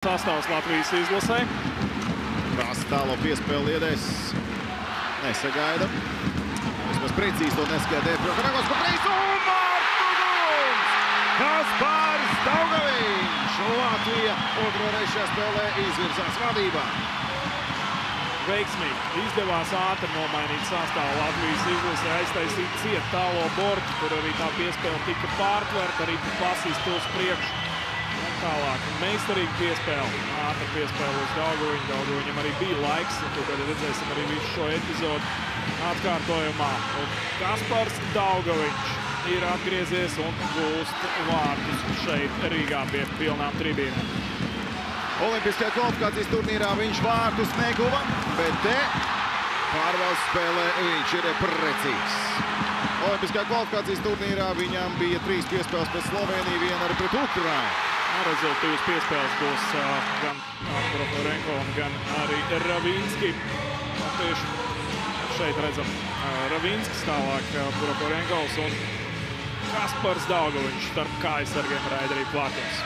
Sastāvs Latvijas izlasē. Prasa tālo piespēli iedēs. Nesagaida. Vismaz precīzi to neskaidē. Prokaragos pa trīs un vārtu gums! Kaspars Daugaviņš! Latvija otro reizi šajā spēlē izvirzās vadībā. Veiksmīgi izdevās ātri nomainīt sastāvu Latvijas izlasē, aiztaisīt ciet tālo borķi, kur arī tā piespēle tika pārtverta, arī pasīs tos priekš. Un tālāk meistarīgi piespēle, ātri piespēle uz Daugaviņu. Daugaviņam arī bija laiks, un tad redzēsim arī visu šo epizodu atkārtojumā. Un Kaspars Daugaviņš ir atgriezies un gūst vārtus šeit Rīgā pie pilnām tribīnēm. Olimpiskajā kvalifikācijas turnīrā viņš vārtus neguva, bet te pārvaldes spēlē viņš ir precīzs. Olimpiskajā kvalifikācijas turnīrā viņam bija 3 piespēles pret Sloveniju, 1 arī pret Ukrainu. Rezultīvas piespēles būs gan Prokorenko, gan arī Ravīnski. Tieši šeit redzam Ravīnskis, tālāk Prokorenkovs un Kaspars Daugaviņš starp kājasargiem raida arī vārtos.